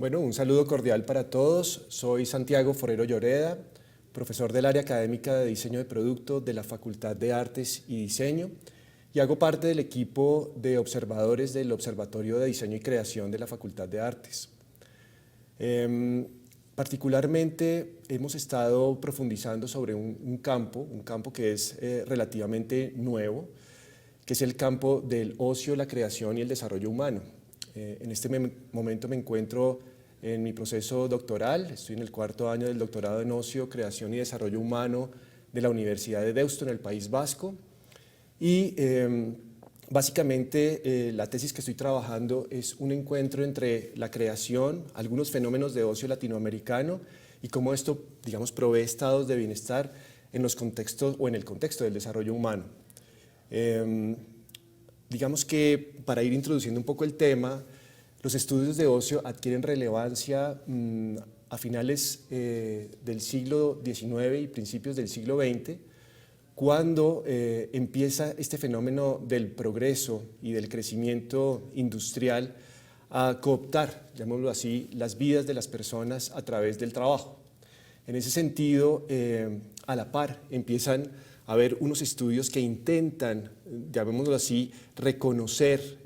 Bueno, un saludo cordial para todos. Soy Santiago Forero Lloreda, profesor del área académica de diseño de producto de la Facultad de Artes y Diseño, y hago parte del equipo de observadores del Observatorio de Diseño y Creación de la Facultad de Artes. Particularmente hemos estado profundizando sobre un campo que es relativamente nuevo, que es el campo del ocio, la creación y el desarrollo humano. En este momento me encuentro en mi proceso doctoral, estoy en el 4º año del doctorado en ocio, creación y desarrollo humano de la Universidad de Deusto en el País Vasco, y básicamente la tesis que estoy trabajando es un encuentro entre la creación, algunos fenómenos de ocio latinoamericano y cómo esto, digamos, provee estados de bienestar en los contextos o en el contexto del desarrollo humano. Digamos que para ir introduciendo un poco el tema, los estudios de ocio adquieren relevancia a finales del siglo XIX y principios del siglo XX, cuando empieza este fenómeno del progreso y del crecimiento industrial a cooptar, llamémoslo así, las vidas de las personas a través del trabajo. En ese sentido, a la par empiezan a haber unos estudios que intentan, llamémoslo así, reconocer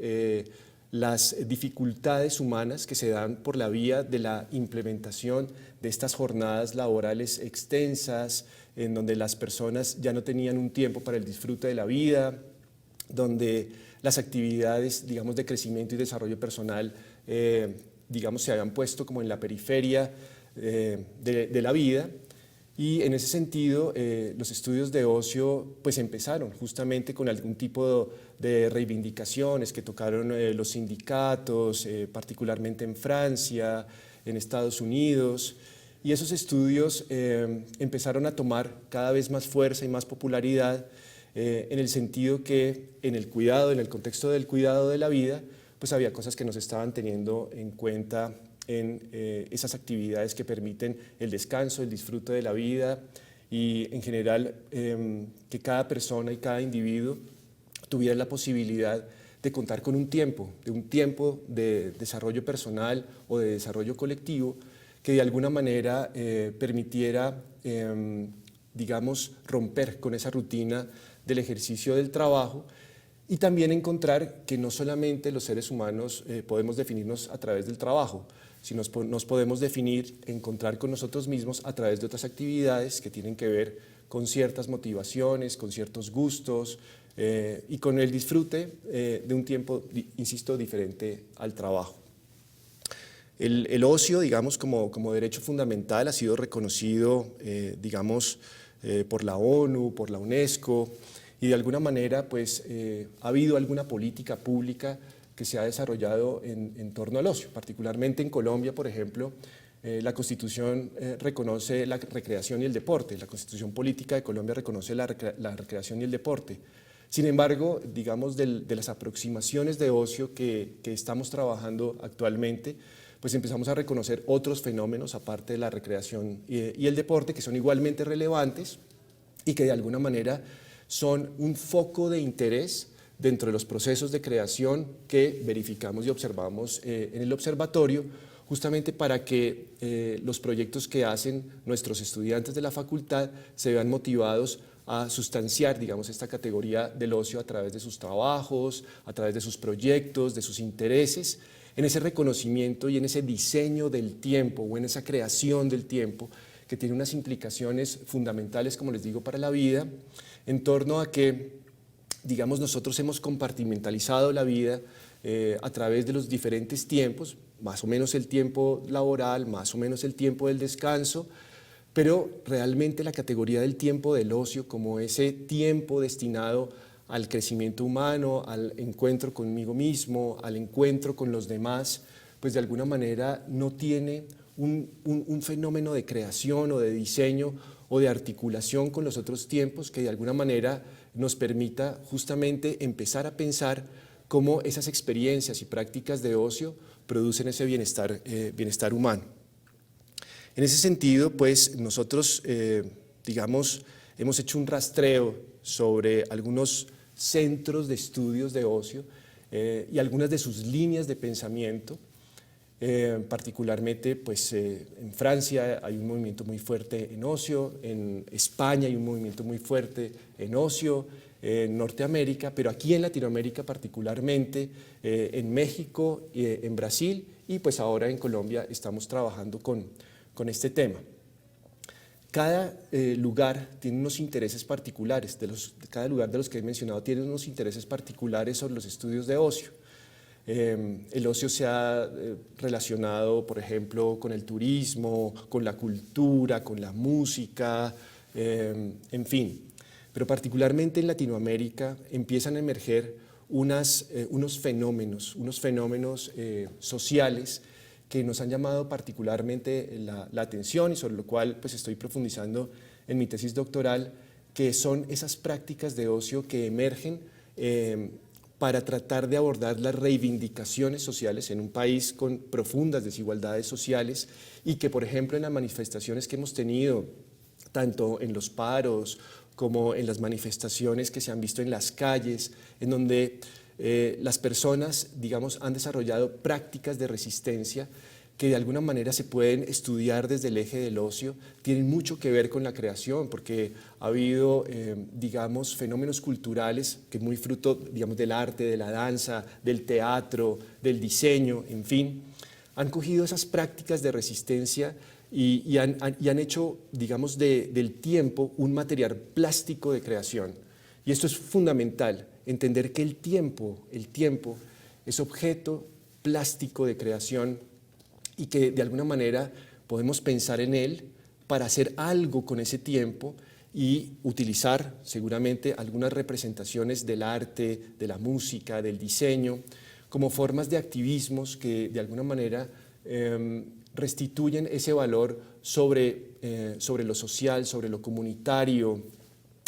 las dificultades humanas que se dan por la vía de la implementación de estas jornadas laborales extensas, en donde las personas ya no tenían un tiempo para el disfrute de la vida, donde las actividades, digamos, de crecimiento y desarrollo personal, digamos, se habían puesto como en la periferia de la vida. Y en ese sentido, los estudios de ocio pues empezaron justamente con algún tipo de reivindicaciones que tocaron los sindicatos, particularmente en Francia, en Estados Unidos, y esos estudios empezaron a tomar cada vez más fuerza y más popularidad en el sentido que en el cuidado, en el contexto del cuidado de la vida, pues había cosas que no se estaban teniendo en cuenta en esas actividades que permiten el descanso, el disfrute de la vida y en general que cada persona y cada individuo tuviera la posibilidad de contar con un tiempo de desarrollo personal o de desarrollo colectivo que de alguna manera permitiera, digamos, romper con esa rutina del ejercicio del trabajo y también encontrar que no solamente los seres humanos podemos definirnos a través del trabajo, sino nos podemos definir, encontrar con nosotros mismos a través de otras actividades que tienen que ver con ciertas motivaciones, con ciertos gustos y con el disfrute de un tiempo, insisto, diferente al trabajo. El ocio, digamos, como derecho fundamental ha sido reconocido, digamos, por la ONU, por la UNESCO, y de alguna manera pues, ha habido alguna política pública que se ha desarrollado en torno al ocio. Particularmente en Colombia, por ejemplo, la Constitución reconoce la recreación y el deporte, la Constitución Política de Colombia reconoce la recreación y el deporte. Sin embargo, digamos, de las aproximaciones de ocio que estamos trabajando actualmente, pues empezamos a reconocer otros fenómenos aparte de la recreación y el deporte que son igualmente relevantes y que de alguna manera son un foco de interés dentro de los procesos de creación que verificamos y observamos en el observatorio, justamente para que los proyectos que hacen nuestros estudiantes de la facultad se vean motivados a sustanciar, digamos, esta categoría del ocio a través de sus trabajos, a través de sus proyectos, de sus intereses, en ese reconocimiento y en ese diseño del tiempo o en esa creación del tiempo que tiene unas implicaciones fundamentales, como les digo, para la vida, en torno a que, digamos, nosotros hemos compartimentalizado la vida a través de los diferentes tiempos, más o menos el tiempo laboral, más o menos el tiempo del descanso, pero realmente la categoría del tiempo del ocio como ese tiempo destinado al crecimiento humano, al encuentro conmigo mismo, al encuentro con los demás, pues de alguna manera no tiene un fenómeno de creación o de diseño o de articulación con los otros tiempos que de alguna manera nos permita justamente empezar a pensar cómo esas experiencias y prácticas de ocio producen ese bienestar humano. En ese sentido, pues nosotros, digamos, hemos hecho un rastreo sobre algunos centros de estudios de ocio y algunas de sus líneas de pensamiento particularmente pues, en Francia hay un movimiento muy fuerte en ocio, en España hay un movimiento muy fuerte en ocio, en Norteamérica, pero aquí en Latinoamérica particularmente, en México, en Brasil y pues ahora en Colombia estamos trabajando con este tema. Cada lugar tiene unos intereses particulares, cada lugar de los que he mencionado tiene unos intereses particulares sobre los estudios de ocio. El ocio se ha relacionado, por ejemplo, con el turismo, con la cultura, con la música, en fin. Pero particularmente en Latinoamérica empiezan a emerger unos fenómenos sociales que nos han llamado particularmente la atención y sobre lo cual pues, estoy profundizando en mi tesis doctoral, que son esas prácticas de ocio que emergen para tratar de abordar las reivindicaciones sociales en un país con profundas desigualdades sociales y que, por ejemplo, en las manifestaciones que hemos tenido, tanto en los paros como en las manifestaciones que se han visto en las calles, en donde las personas, digamos, han desarrollado prácticas de resistencia que de alguna manera se pueden estudiar desde el eje del ocio, tienen mucho que ver con la creación, porque ha habido, digamos, fenómenos culturales que es muy fruto, digamos, del arte, de la danza, del teatro, del diseño, en fin, han cogido esas prácticas de resistencia y han hecho, digamos, del tiempo un material plástico de creación. Y esto es fundamental, entender que el tiempo es objeto plástico de creación y que de alguna manera podemos pensar en él para hacer algo con ese tiempo y utilizar seguramente algunas representaciones del arte, de la música, del diseño, como formas de activismos que de alguna manera restituyen ese valor sobre lo social, sobre lo comunitario,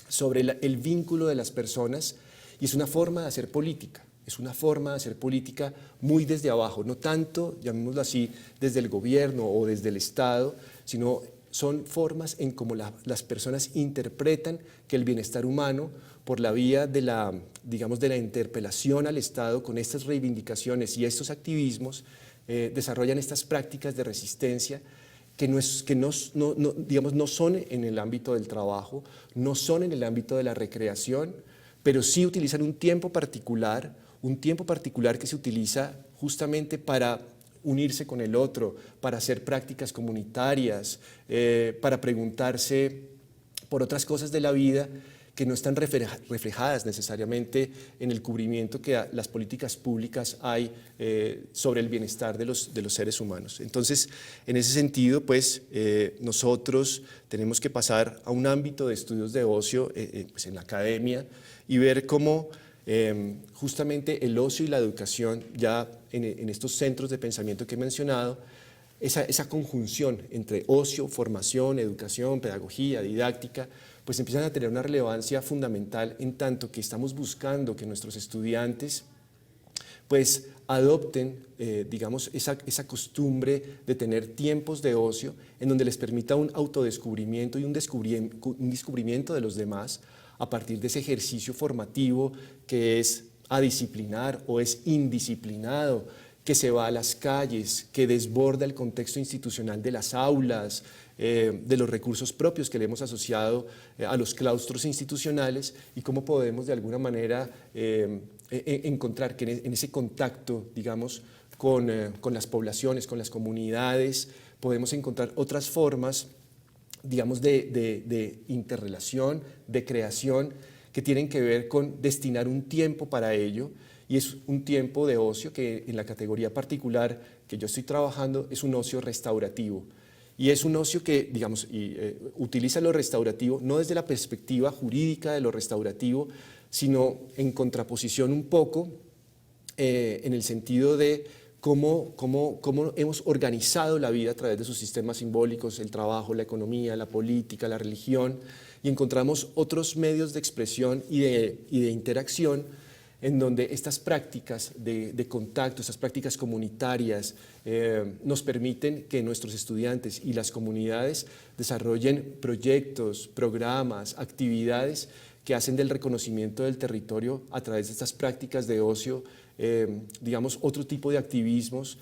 sobre el vínculo de las personas, y es una forma de hacer política. Es una forma de hacer política muy desde abajo, no tanto, llamémoslo así, desde el gobierno o desde el Estado, sino son formas en cómo las personas interpretan que el bienestar humano, por la vía de la, digamos, de la interpelación al Estado con estas reivindicaciones y estos activismos, desarrollan estas prácticas de resistencia que digamos, no son en el ámbito del trabajo, no son en el ámbito de la recreación, pero sí utilizan un tiempo particular que se utiliza justamente para unirse con el otro, para hacer prácticas comunitarias, para preguntarse por otras cosas de la vida que no están reflejadas necesariamente en el cubrimiento que las políticas públicas hay sobre el bienestar de los seres humanos. Entonces, en ese sentido, pues, nosotros tenemos que pasar a un ámbito de estudios de ocio pues en la academia y ver cómo justamente el ocio y la educación, ya en estos centros de pensamiento que he mencionado, esa conjunción entre ocio, formación, educación, pedagogía, didáctica, pues empiezan a tener una relevancia fundamental en tanto que estamos buscando que nuestros estudiantes pues adopten, digamos, esa costumbre de tener tiempos de ocio en donde les permita un autodescubrimiento y un descubrimiento de los demás a partir de ese ejercicio formativo que es adisciplinar o es indisciplinado, que se va a las calles, que desborda el contexto institucional de las aulas, de los recursos propios que le hemos asociado a los claustros institucionales y cómo podemos de alguna manera encontrar que en ese contacto, digamos, con las poblaciones, con las comunidades, podemos encontrar otras formas, digamos, de interrelación, de creación, que tienen que ver con destinar un tiempo para ello, y es un tiempo de ocio que en la categoría particular que yo estoy trabajando es un ocio restaurativo. Y es un ocio que, digamos, utiliza lo restaurativo no desde la perspectiva jurídica de lo restaurativo, sino en contraposición un poco en el sentido de cómo hemos organizado la vida a través de sus sistemas simbólicos, el trabajo, la economía, la política, la religión, y encontramos otros medios de expresión y de interacción en donde estas prácticas de contacto, estas prácticas comunitarias nos permiten que nuestros estudiantes y las comunidades desarrollen proyectos, programas, actividades que hacen del reconocimiento del territorio a través de estas prácticas de ocio, digamos, otro tipo de activismos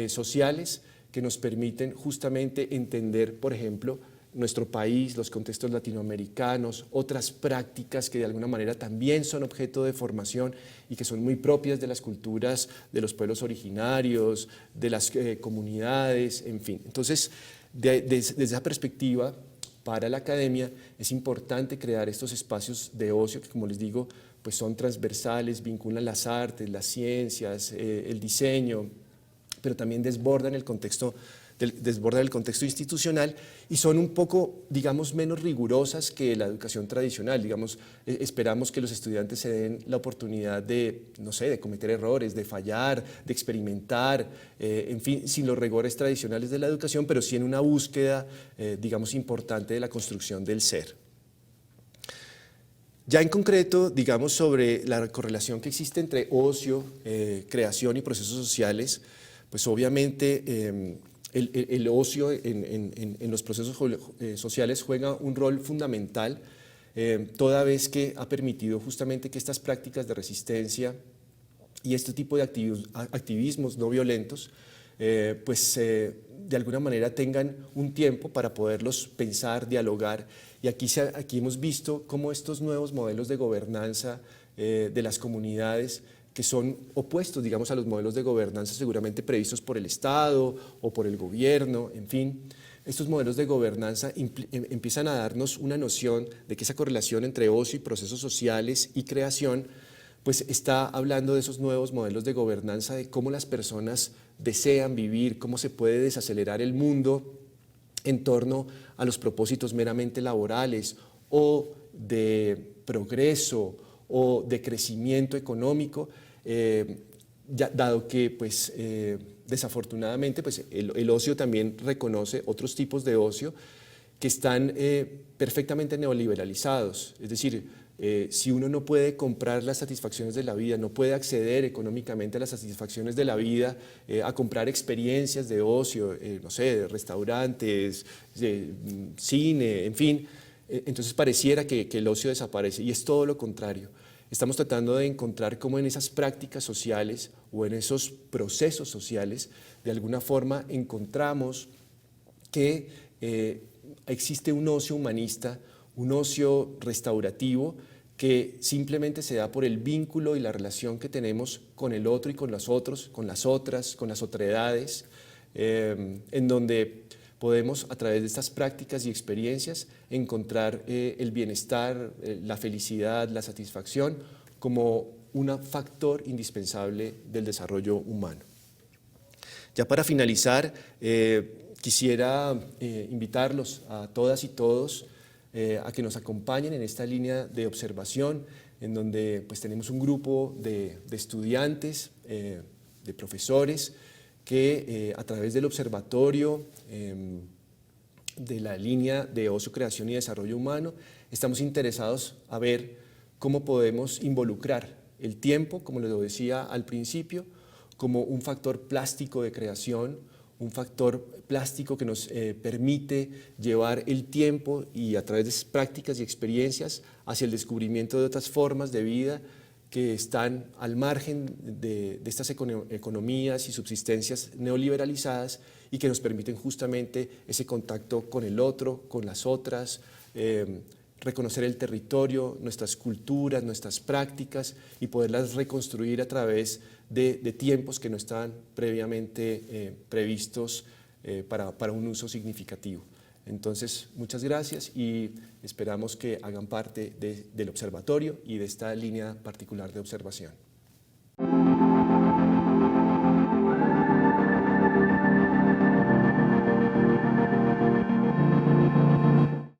sociales que nos permiten justamente entender, por ejemplo, nuestro país, los contextos latinoamericanos, otras prácticas que de alguna manera también son objeto de formación y que son muy propias de las culturas de los pueblos originarios, de las comunidades, en fin. Entonces, desde esa perspectiva, para la academia es importante crear estos espacios de ocio que, como les digo, pues son transversales, vinculan las artes, las ciencias, el diseño, pero también desbordan el contexto institucional y son un poco, digamos, menos rigurosas que la educación tradicional. Digamos, esperamos que los estudiantes se den la oportunidad de, no sé, de cometer errores, de fallar, de experimentar, en fin, sin los rigores tradicionales de la educación, pero sí en una búsqueda, digamos, importante de la construcción del ser. Ya en concreto, digamos, sobre la correlación que existe entre ocio, creación y procesos sociales, pues obviamente el ocio en los procesos sociales juega un rol fundamental, toda vez que ha permitido justamente que estas prácticas de resistencia y este tipo de activismos no violentos, de alguna manera tengan un tiempo para poderlos pensar, dialogar. Y aquí hemos visto cómo estos nuevos modelos de gobernanza de las comunidades, que son opuestos, digamos, a los modelos de gobernanza seguramente previstos por el Estado o por el gobierno, en fin. Estos modelos de gobernanza empiezan a darnos una noción de que esa correlación entre ocio y procesos sociales y creación, pues está hablando de esos nuevos modelos de gobernanza, de cómo las personas desean vivir, cómo se puede desacelerar el mundo en torno a los propósitos meramente laborales o de progreso o de crecimiento económico, dado que pues, desafortunadamente pues, el ocio también reconoce otros tipos de ocio que están perfectamente neoliberalizados. Es decir, si uno no puede comprar las satisfacciones de la vida, no puede acceder económicamente a las satisfacciones de la vida, a comprar experiencias de ocio, no sé, de restaurantes, de cine, en fin, entonces pareciera que el ocio desaparece, y es todo lo contrario. Estamos tratando de encontrar cómo en esas prácticas sociales o en esos procesos sociales, de alguna forma encontramos que existe un ocio humanista, un ocio restaurativo, que simplemente se da por el vínculo y la relación que tenemos con el otro y con los otros, con las otras, con las otredades, en donde podemos a través de estas prácticas y experiencias encontrar el bienestar, la felicidad, la satisfacción como un factor indispensable del desarrollo humano. Ya para finalizar, quisiera invitarlos a todas y todos a que nos acompañen en esta línea de observación, en donde pues, tenemos un grupo de estudiantes, de profesores, que a través del observatorio de la línea de ocio, creación y desarrollo humano, estamos interesados a ver cómo podemos involucrar el tiempo, como les decía al principio, como un factor plástico de creación, un factor plástico que nos permite llevar el tiempo y a través de esas prácticas y experiencias hacia el descubrimiento de otras formas de vida que están al margen de estas economías y subsistencias neoliberalizadas y que nos permiten justamente ese contacto con el otro, con las otras, reconocer el territorio, nuestras culturas, nuestras prácticas y poderlas reconstruir a través de tiempos que no estaban previamente previstos para un uso significativo. Entonces, muchas gracias y esperamos que hagan parte del observatorio y de esta línea particular de observación.